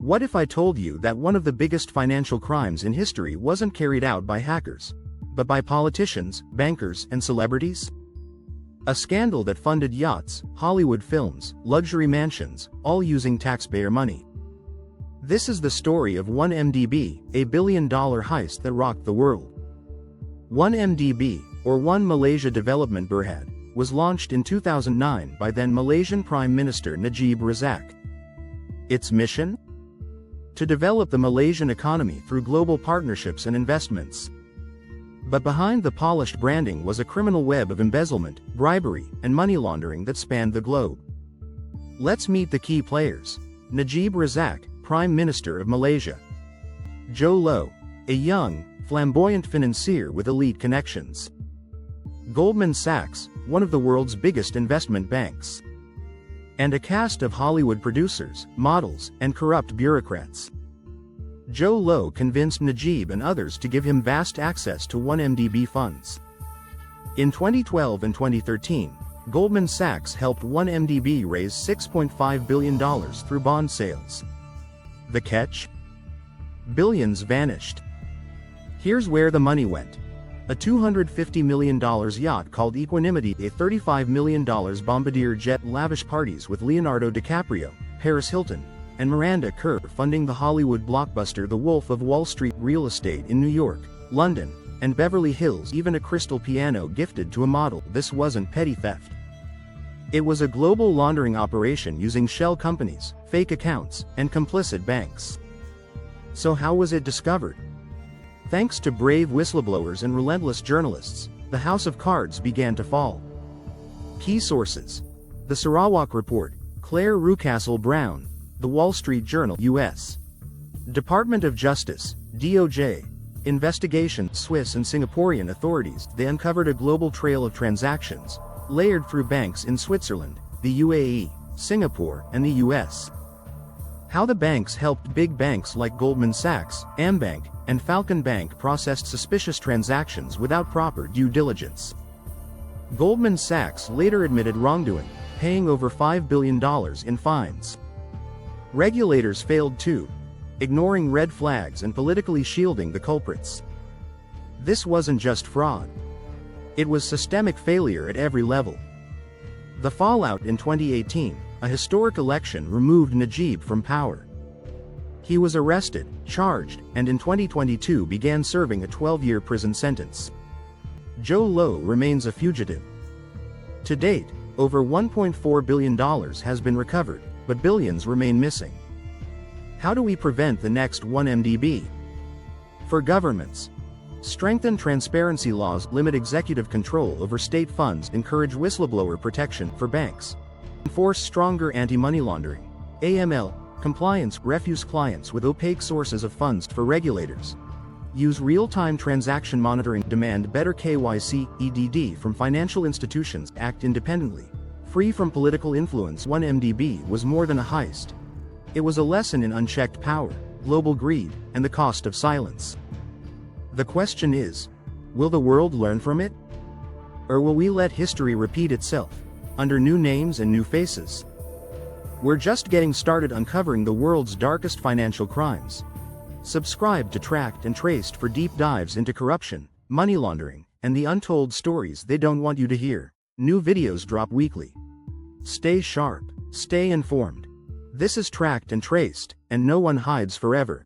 What if I told you that one of the biggest financial crimes in history wasn't carried out by hackers, but by politicians, bankers, and celebrities? A scandal that funded yachts, Hollywood films, luxury mansions, all using taxpayer money. This is the story of 1MDB, a billion-dollar heist that rocked the world. 1MDB, or One Malaysia Development Berhad, was launched in 2009 by then Malaysian Prime Minister Najib Razak. Its mission? To develop the Malaysian economy through global partnerships and investments. But behind the polished branding was a criminal web of embezzlement, bribery, and money laundering that spanned the globe. Let's meet the key players. Najib Razak, Prime Minister of Malaysia. Joe Low, a young, flamboyant financier with elite connections. Goldman Sachs, one of the world's biggest investment banks. And a cast of Hollywood producers, models, and corrupt bureaucrats. Joe Low convinced Najib and others to give him vast access to 1MDB funds. In 2012 and 2013, Goldman Sachs helped 1MDB raise $6.5 billion through bond sales. The catch? Billions vanished. Here's where the money went. A $250 million yacht called Equanimity, a $35 million bombardier jet, lavish parties with Leonardo DiCaprio, Paris Hilton, and Miranda Kerr funding the Hollywood blockbuster The Wolf of Wall Street, real estate in New York, London, and Beverly Hills, even a crystal piano gifted to a model. This wasn't petty theft. It was a global laundering operation using shell companies, fake accounts, and complicit banks. So how was it discovered? Thanks to brave whistleblowers and relentless journalists, the house of cards began to fall. Key sources: The Sarawak Report, Claire Rucastle Brown, The Wall Street Journal, U.S. Department of Justice, DOJ, investigation, Swiss and Singaporean authorities. They uncovered a global trail of transactions, layered through banks in Switzerland, the UAE, Singapore, and the U.S. How the banks helped big banks like Goldman Sachs, AmBank, and Falcon Bank processed suspicious transactions without proper due diligence. Goldman Sachs later admitted wrongdoing, paying over $5 billion in fines. Regulators failed too, ignoring red flags and politically shielding the culprits. This wasn't just fraud. It was systemic failure at every level. The fallout in 2018, a historic election removed Najib from power. He was arrested, charged, and in 2022 began serving a 12-year prison sentence. Joe Low remains a fugitive. To date, over $1.4 billion has been recovered, but billions remain missing. How do we prevent the next 1MDB? For governments, strengthen transparency laws, limit executive control over state funds, encourage whistleblower protection. For banks, enforce stronger anti-money laundering, AML, compliance, refuse clients with opaque sources of funds. For regulators, use real-time transaction monitoring, demand better KYC, EDD from financial institutions, act independently, free from political influence. 1MDB was more than a heist. It was a lesson in unchecked power, global greed, and the cost of silence. The question is, will the world learn from it? Or will we let history repeat itself, under new names and new faces? We're just getting started uncovering the world's darkest financial crimes. Subscribe to Tracked and Traced for deep dives into corruption, money laundering, and the untold stories they don't want you to hear. New videos drop weekly. Stay sharp, stay informed. This is Tracked and Traced, and no one hides forever.